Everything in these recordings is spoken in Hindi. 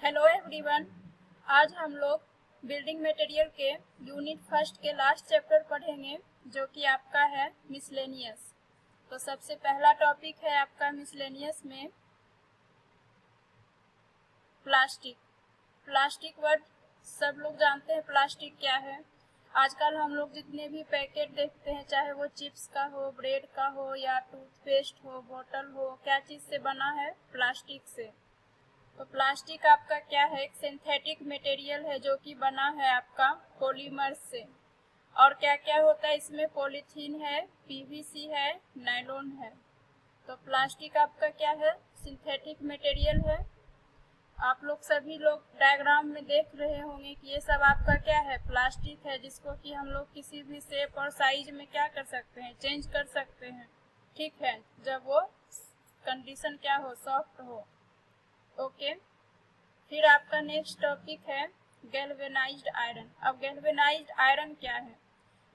Hello everyone. आज हम लोग बिल्डिंग मटेरियल के यूनिट फर्स्ट के लास्ट चैप्टर पढ़ेंगे जो कि आपका है मिसलेनियस। तो सबसे पहला टॉपिक है आपका मिसलेनियस में प्लास्टिक। प्लास्टिक वर्ड सब लोग जानते हैं प्लास्टिक क्या है। आजकल हम लोग जितने भी पैकेट देखते हैं, चाहे वो चिप्स का हो, ब्रेड का हो या टूथपेस्ट हो, बोतल हो, क्या चीज़ से बना है? प्लास्टिक से। तो प्लास्टिक आपका क्या है? एक सिंथेटिक मटेरियल है जो कि बना है आपका पॉलीमर से। और क्या क्या होता है इसमें? पॉलीथीन है, पीवीसी है, नायलॉन है। तो प्लास्टिक आपका क्या है? सिंथेटिक मटेरियल है। आप लोग सभी लोग डायग्राम में देख रहे होंगे कि ये सब आपका क्या है? प्लास्टिक है, जिसको कि हम लोग किसी भी शेप और साइज में क्या कर सकते हैं? चेंज कर सकते हैं। ठीक है, जब वो कंडीशन क्या हो? सॉफ्ट हो। ओके। फिर आपका नेक्स्ट टॉपिक है गैल्वेनाइज्ड आयरन। अब गैल्वेनाइज्ड आयरन क्या है?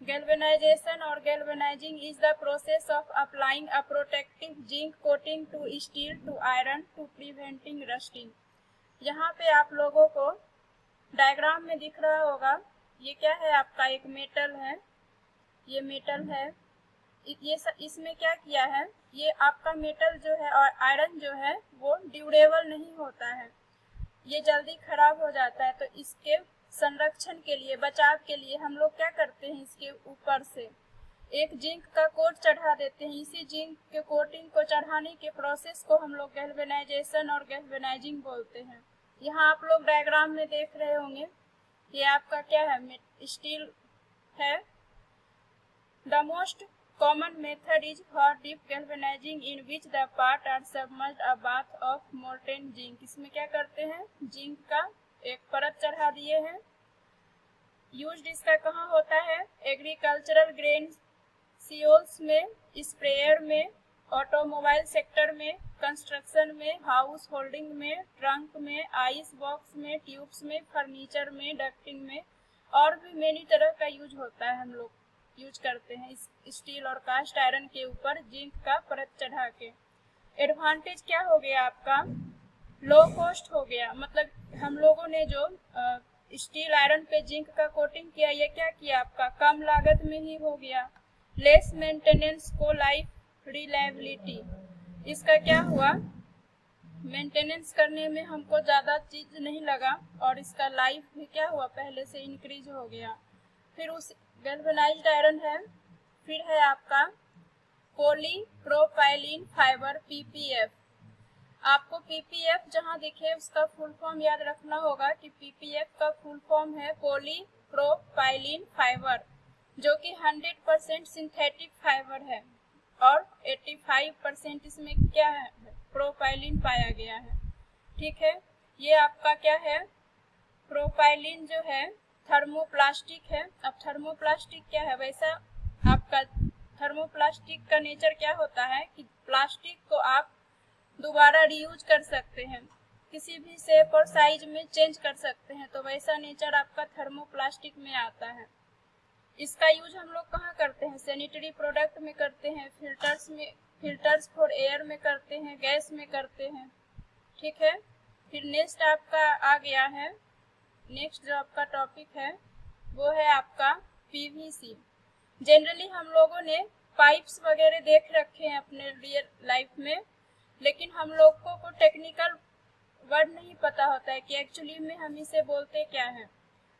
गैल्वेनाइजेशन और galvanizing is the process of applying a protective zinc coating to steel to iron to preventing rusting. यहाँ पे आप लोगों को डायग्राम में दिख रहा होगा, ये क्या है? आपका एक मेटल है, ये मेटल है। इसमें क्या किया है? ये आपका मेटल जो है और आयरन जो है वो ड्यूरेबल नहीं होता है, ये जल्दी खराब हो जाता है। तो इसके संरक्षण के लिए, बचाव के लिए हम लोग क्या करते हैं? इसके ऊपर से एक जिंक का कोट चढ़ा देते हैं। इसी जिंक के कोटिंग को चढ़ाने के प्रोसेस को हम लोग गैल्वेनाइजेशन और गैल्वेनाइजिंग बोलते हैं। यहाँ आप लोग डायग्राम में देख रहे होंगे, ये आपका क्या है? स्टील है। The most common method is for deep galvanizing in which the part are submerged a bath of molten zinc। इसमें क्या करते हैं? जिंक का एक परत चढ़ा दिए हैं। यूज इसका कहाँ होता है? एग्रीकल्चरल ग्रेन सीओल्स में, स्प्रेयर में, ऑटोमोबाइल सेक्टर में, कंस्ट्रक्शन में, हाउस होल्डिंग में, ट्रंक में, आइस बॉक्स में, ट्यूब्स में, फर्नीचर में, डक्टिंग में और भी मेनी तरह का यूज होता है। हम लोग यूज करते हैं इस स्टील और कास्ट आयरन के ऊपर जिंक का परत चढ़ा के। एडवांटेज क्या हो गया आपका? लो कॉस्ट हो गया। मतलब हम लोगों ने जो स्टील आयरन पे जिंक का कोटिंग किया, ये क्या किया? आपका कम लागत में ही हो गया। लेस मेंटेनेंस को लाइफ रिलायबिलिटी, इसका क्या हुआ? मेंटेनेंस करने में हमको ज़्यादा चीज नहीं लगा और इसका लाइफ भी क्या हुआ? पहले से इंक्रीज हो गया। फिर उस गैल्वेनाइज्ड आयरन है। फिर है आपका पॉलीप्रोपाइलीन फाइबर, पीपीएफ। आपको पीपीएफ जहां दिखे उसका फुल फॉर्म याद रखना होगा कि पीपीएफ का फुल फॉर्म है पॉलीप्रोपाइलीन फाइबर, जो कि 100% सिंथेटिक फाइबर है और 85% इसमें क्या है? प्रोपाइलीन पाया गया है। ठीक है, ये आपका क्या है? प्रोपाइलीन जो है थर्मोप्लास्टिक है। अब थर्मोप्लास्टिक क्या है? वैसा आपका थर्मोप्लास्टिक का नेचर क्या होता है कि प्लास्टिक को आप दोबारा रीयूज कर सकते हैं, किसी भी शेप और साइज में चेंज कर सकते हैं। तो वैसा नेचर आपका थर्मोप्लास्टिक में आता है। इसका यूज हम लोग कहाँ करते हैं? सैनिटरी प्रोडक्ट में करते हैं, फिल्टर्स फॉर एयर में करते हैं, गैस में करते हैं। ठीक है। फिर नेक्स्ट आपका आ गया है, नेक्स्ट जो आपका टॉपिक है वो है आपका पीवीसी। जनरली हम लोगों ने पाइप्स वगैरह देख रखे हैं अपने रियल लाइफ में, लेकिन हम लोग को टेक्निकल वर्ड नहीं पता होता है कि एक्चुअली में हम इसे बोलते क्या है।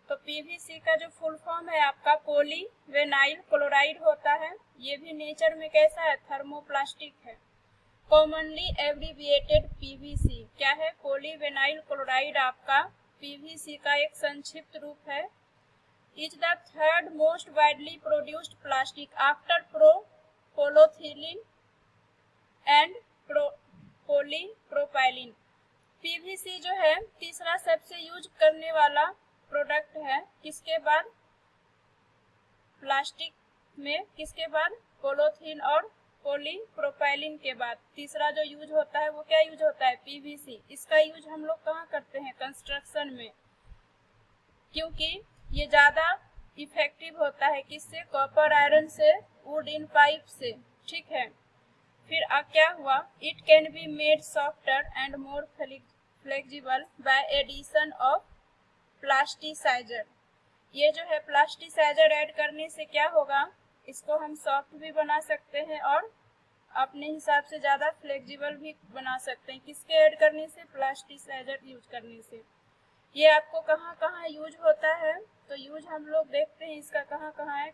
तो पीवीसी का जो फुल फॉर्म है आपका पॉलीविनाइल क्लोराइड होता है। ये भी नेचर में कैसा है? थर्मोप्लास्टिक है। कॉमनली एब्रिविएटेड पीवीसी क्या है? पॉलीविनाइल क्लोराइड आपका पीवीसी का एक संक्षिप्त रूप है। Is the third most widely produced plastic after polyethylene and polypropylene. PVC जो है तीसरा सबसे यूज करने वाला प्रोडक्ट है। किसके बाद? प्लास्टिक में किसके बाद? पोलोथीन और पॉलीप्रोपाइलीन के बाद तीसरा जो यूज होता है वो क्या यूज होता है? पीवीसी। इसका यूज हम लोग कहाँ करते हैं? कंस्ट्रक्शन में, क्योंकि ये ज्यादा इफेक्टिव होता है। किससे? कॉपर आयरन से, वुड इन पाइप से। ठीक है। फिर क्या हुआ? It can be made softer and more flexible by addition of plasticizer. ये जो है प्लास्टिसाइजर ऐड करने से क्या होगा, इसको हम सॉफ्ट भी बना सकते हैं और अपने हिसाब से ज़्यादा फ्लेक्सिबल भी बना सकते हैं। किसके ऐड करने से, प्लास्टिसाइजर यूज करने से। ये आपको कहाँ कहाँ यूज होता है, तो यूज हम लोग देखते हैं इसका कहाँ कहाँ है।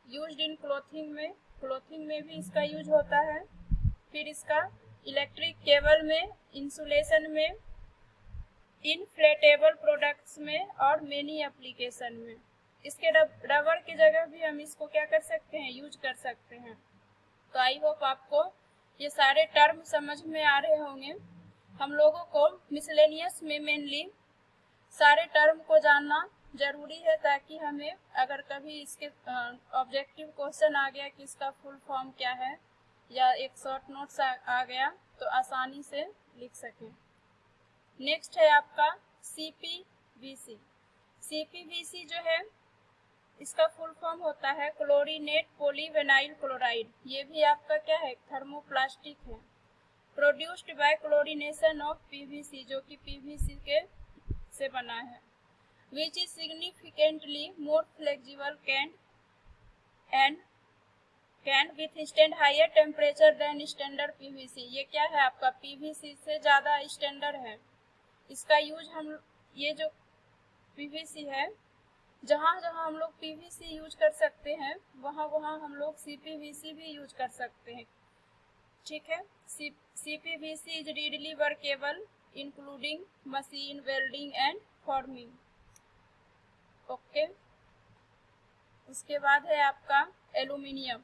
यूज्ड इन क्लोथिंग में भी इसका यूज होता है। फिर इसका इलेक्ट्रिक केबल में, इंसुलेशन में, इनफ्लेटेबल प्रोडक्ट्स में और मेनी एप्लीकेशन में। इसके रबर की जगह भी हम इसको क्या कर सकते हैं, यूज कर सकते हैं। तो आई होप आपको ये सारे टर्म समझ में आ रहे होंगे। हम लोगों को मिसलेनियस में मेनली सारे टर्म को जानना जरूरी है, ताकि हमें अगर कभी इसके ऑब्जेक्टिव क्वेश्चन आ गया कि इसका फुल फॉर्म क्या है या एक शॉर्ट नोट्स आ गया तो आसानी से लिख सकें। नेक्स्ट है आपका CPVC। CPVC जो है इसका फुल फॉर्म होता है क्लोरीनेट पॉलीविनाइल क्लोराइड। ये भी आपका क्या है, थर्मोप्लास्टिक है। Produced by chlorination of PVC, जो कि PVC के से बना है। Which is significantly more flexible can withstand higher temperature than standard PVC। ये क्या है आपका, PVC से ज़्यादा स्टैंडर्ड है। इसका यूज हम, ये जो PVC है, जहाँ जहाँ हम लोग PVC यूज कर सकते हैं वहाँ वहाँ हम लोग CPVC भी यूज कर सकते हैं। ठीक है। CPVC is readily workable including machine, welding and forming. Okay. उसके बाद है आपका एल्यूमिनियम।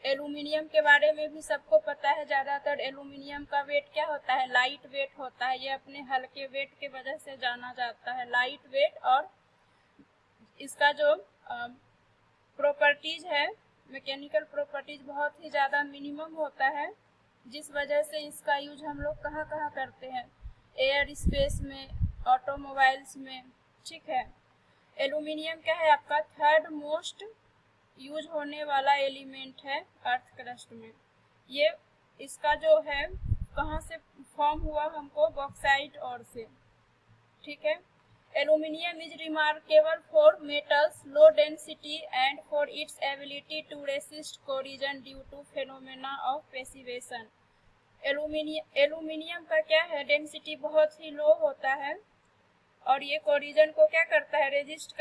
एल्यूमिनियम के बारे में भी सबको पता है। ज़्यादातर एल्यूमिनियम का वेट क्या होता है, लाइट वेट होता है। ये अपने हल्के वेट के वजह से जाना जाता है, लाइट वेट। और इसका जो प्रॉपर्टीज है, मैकेनिकल प्रॉपर्टीज बहुत ही ज़्यादा मिनिमम होता है, जिस वजह से इसका यूज हम लोग कहाँ कहाँ करते हैं, एयर स्पेस में, ऑटोमोबाइल्स में। ठीक है। एल्यूमिनियम क्या है आपका, थर्ड मोस्ट यूज होने वाला एलिमेंट है अर्थ क्रस्ट में। ये इसका जो है कहाँ से फॉर्म हुआ, हमको बॉक्साइट और से। ठीक है। Aluminium is remarkable for metals low density and for its ability to resist corrosion due to phenomena of passivation. Aluminium का क्या है, डेंसिटी बहुत ही लो होता है और ये कोरिजन को क्या करता है, रेजिस्ट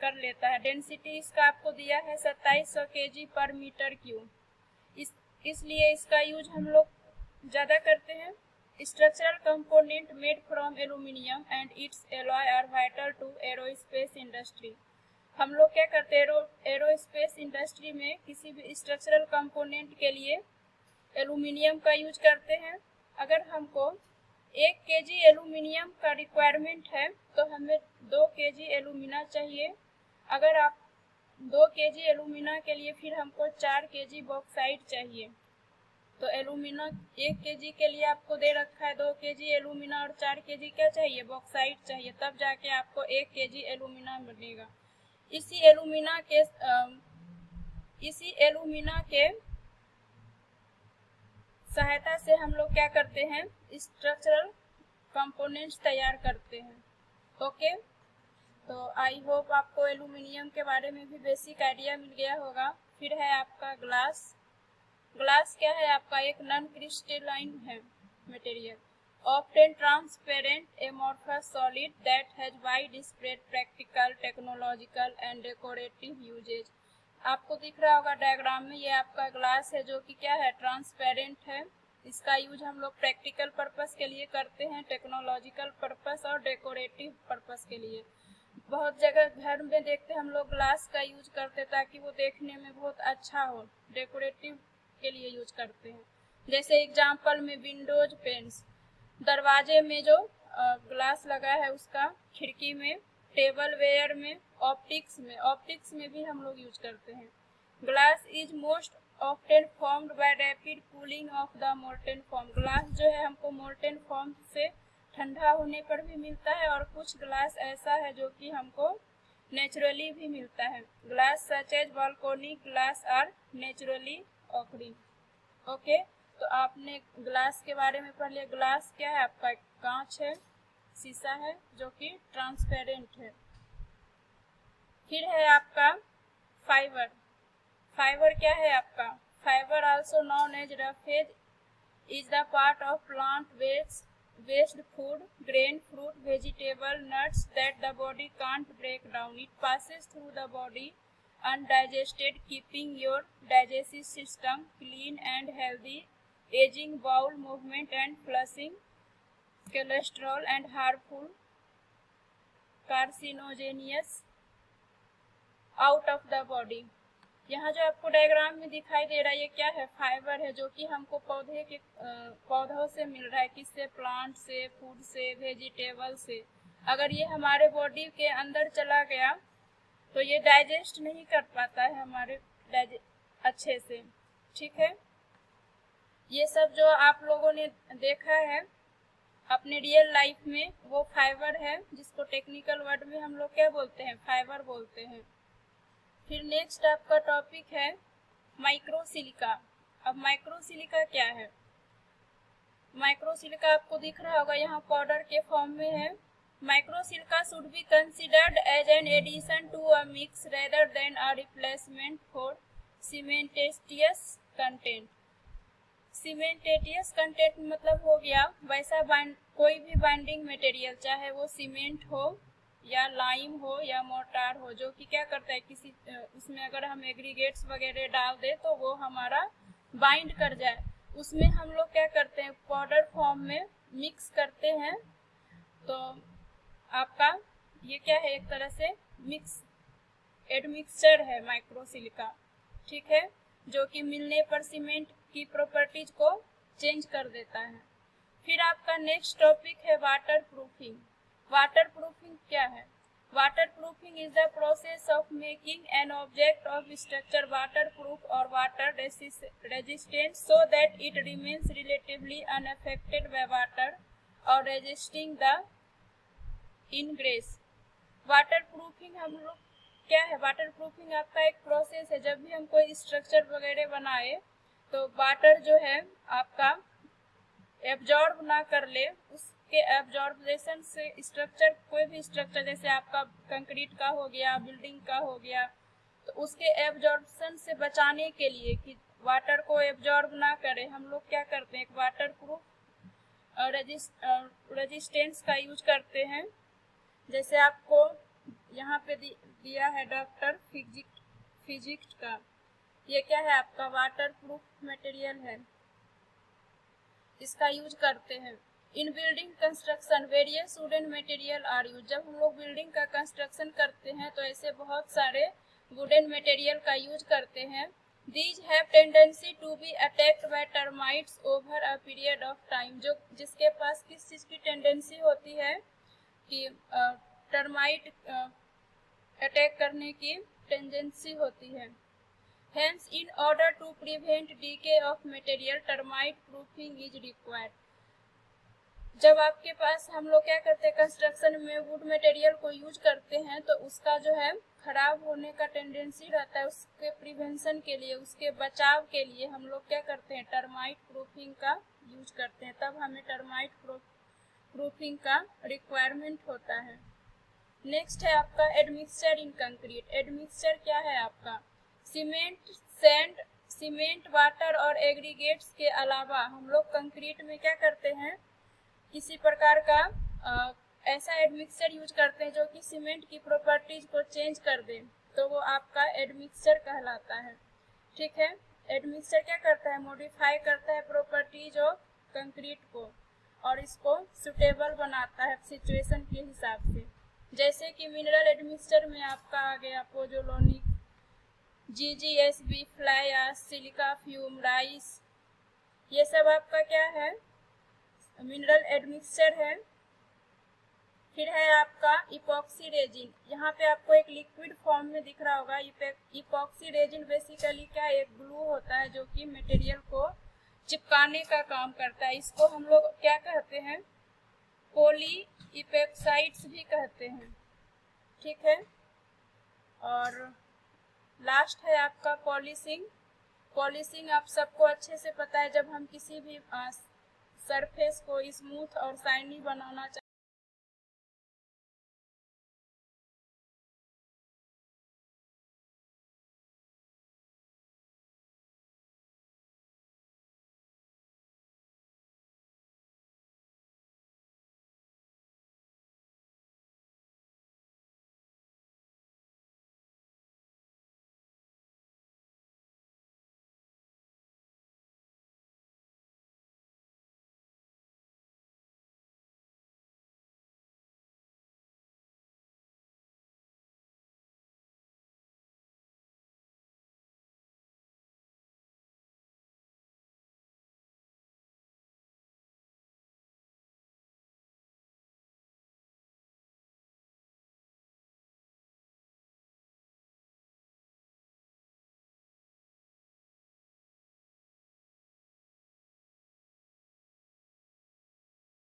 कर लेता है। डेंसिटी इसका आपको दिया है 2700 kg पर मीटर क्यूब। इसलिए इसका यूज हम लोग ज़्यादा करते हैं। Structural component made from aluminium and its alloy are vital to aerospace industry. हम लोग क्या करते हैं, एरोस्पेस इंडस्ट्री में किसी भी स्ट्रक्चरल कंपोनेंट के लिए एल्यूमिनियम का यूज करते हैं। अगर हमको 1 kg एल्यूमिनियम का रिक्वायरमेंट है तो हमें 2 kg एल्यूमिना चाहिए। अगर आप 2 kg एल्यूमिना के लिए फिर हमको 4 kg बॉक्साइट चाहिए। तो एल्यूमिना 1 kg के लिए आपको दे रखा है 2 kg एल्यूमिना और 4 kg क्या चाहिए, बॉक्साइट चाहिए। तब जाके आपको 1 kg एल्यूमिना बनेगा। इसी एल्यूमिना के सहायता से हम लोग क्या करते हैं, स्ट्रक्चरल कंपोनेंट्स तैयार करते हैं। ओके। तो आई होप आपको एल्यूमिनियम के बारे में भी बेसिक आइडिया मिल गया होगा। फिर है आपका ग्लास। ग्लास क्या है आपका, एक नॉन क्रिस्टलाइन है material, often transparent amorphous solid that has widespread practical, technological and decorative uses. आपको दिख रहा होगा डायग्राम में, ये आपका ग्लास है जो कि क्या है, ट्रांसपेरेंट है। इसका यूज हम लोग प्रैक्टिकल पर्पस के लिए करते हैं, टेक्नोलॉजिकल पर्पस और डेकोरेटिव पर्पस के लिए। बहुत जगह घर में देखते हैं हम लोग ग्लास का यूज करते ताकि वो देखने में बहुत अच्छा हो, डेकोरेटिव के लिए यूज करते हैं। जैसे एग्जांपल में विंडोज पेंट्स, दरवाजे में जो ग्लास लगा है उसका, खिड़की में, टेबल वेयर में, ऑप्टिक्स में भी हम लोग यूज करते हैं। Glass is most often formed by rapid cooling of the molten form. Glass जो है हमको मोल्टेन फॉर्म से ठंडा होने पर भी मिलता है और कुछ ग्लास ऐसा है जो कि हमको नेचुरली भी मिलता है। Glass such as balcony glass are naturally occurring. Okay. तो आपने ग्लास के बारे में पढ़ लिया। ग्लास क्या है आपका? कांच है, शीशा है जो कि ट्रांसपेरेंट है। फिर है आपका फाइबर। फाइबर क्या है आपका? Fibre also known as roughage is the part of plant waste food, grain, fruit, vegetable, nuts that the body can't break down. It passes through the body undigested, keeping your digestive system clean and healthy, aging, bowel movement and flushing, cholesterol and harmful carcinogenous out of the body. यहाँ जो आपको डायग्राम में दिखाई दे रहा है ये क्या है? फाइबर है, जो कि हमको पौधों से मिल रहा है। किससे? प्लांट से, फूड से, वेजिटेबल से। अगर ये हमारे बॉडी के अंदर चला गया तो ये डाइजेस्ट नहीं कर पाता है हमारे अच्छे से। ठीक है, ये सब जो आप लोगों ने देखा है अपने रियल लाइफ में वो फाइबर है, जिसको टेक्निकल वर्ड में हम लोग क्या बोलते हैं? फाइबर बोलते हैं। फिर नेक्स्ट आपका टॉपिक है माइक्रोसिलिका। अब माइक्रोसिलिका क्या है? माइक्रोसिलिका आपको दिख रहा होगा, यहाँ पाउडर के फॉर्म में है। Microsilica should be considered as an addition to a mix rather than a replacement for cementitious content. Cementitious content मतलब हो गया वैसा कोई भी बाइंडिंग मटेरियल, चाहे वो सीमेंट हो या लाइम हो या मोर्टार हो, जो कि क्या करता है किसी उसमें अगर हम एग्रीगेट्स वगैरह डाल दे तो वो हमारा बाइंड कर जाए। उसमें हम लोग क्या करते हैं? पाउडर फॉर्म में मिक्स करते हैं। तो आपका ये क्या है? एक तरह से एडमिक्सचर है माइक्रोसिलिका। ठीक है, जो कि मिलने पर सीमेंट की प्रॉपर्टीज को चेंज कर देता है। फिर आपका नेक्स्ट टॉपिक है वाटर प्रूफिंग। वाटर प्रूफिंग क्या है? Water proofing is the process of making an object of structure water proof और water resistant so that it remains relatively unaffected by water और resisting the ingress. Water proofing हम लोग क्या है? वाटर प्रूफिंग आपका एक प्रोसेस है। जब भी हम कोई स्ट्रक्चर वगैरह बनाए तो वाटर जो है आपका एब्जॉर्ब ना कर ले, उसके एब्जॉर्बेशन से स्ट्रक्चर, कोई भी स्ट्रक्चर जैसे आपका कंक्रीट का हो गया, बिल्डिंग का हो गया, तो उसके एब्जॉर्बेशन से बचाने के लिए कि वाटर को एब्जॉर्ब ना करे, हम लोग क्या करते हैं? एक वाटर प्रूफ रेजिस्टेंस का यूज करते हैं। जैसे आपको यहाँ पे दिया है डॉक्टर फिजिक्स का, ये क्या है आपका? वाटर प्रूफ मटेरियल है, इसका यूज करते हैं। In building construction various wooden material are use. जब हम लोग बिल्डिंग का कंस्ट्रक्शन करते हैं तो ऐसे बहुत सारे वुडन मटेरियल का यूज करते हैं। These have tendency to be attacked by termites over a period of time. जो जिसके पास किस चीज की टेंडेंसी होती है कि टर्माइट अटैक करने की टेंडेंसी होती है। Hence, in order to prevent decay of material, termite proofing is required. जब आपके पास हम लोग क्या करते हैं? कंस्ट्रक्शन में वुड मटेरियल को यूज करते हैं तो उसका जो है खराब होने का टेंडेंसी रहता है। उसके प्रिवेंशन के लिए, उसके बचाव के लिए हम लोग क्या करते हैं? टर्माइट प्रूफिंग का यूज करते हैं। तब हमें टर्माइट प्रूफिंग का रिक्वायरमेंट होता है। नेक्स्ट है आपका एडमिक्सचर इन कंक्रीट। एडमिक्सचर क्या है आपका? सीमेंट, सैंड, सीमेंट, वाटर और एग्रीगेट्स के अलावा हम लोग कंक्रीट में क्या करते हैं? किसी प्रकार का ऐसा एडमिक्सचर यूज करते हैं जो कि सीमेंट की प्रॉपर्टीज को चेंज कर दे, तो वो आपका एडमिक्सचर कहलाता है। ठीक है, एडमिक्सचर क्या करता है? मॉडिफाई करता है प्रॉपर्टीज ऑफ कंक्रीट को और इसको सुटेबल बनाता है सिचुएशन के हिसाब से। जैसे कि मिनरल एडमिक्सचर में आपका आ गया pozzolanic, GGSB, fly ash, silica fume, rice, ये सब आपका क्या है? मिनरल एडमिक्सचर है। फिर है आपका इपॉक्सी रेजिन। यहाँ पे आपको एक लिक्विड फॉर्म में दिख रहा होगा। इपॉक्सी रेजिन बेसिकली क्या है? एक ग्लू होता है जो कि मटेरियल को चिपकाने का काम करता है। इसको हम लोग क्या कहते हैं? पॉली इपॉक्साइड्स भी कहते हैं। ठीक है, और लास्ट है आपका पॉलिशिंग पॉलिशिंग आप सबको अच्छे से पता है, जब हम किसी भी सरफेस को स्मूथ और शाइनी बनाना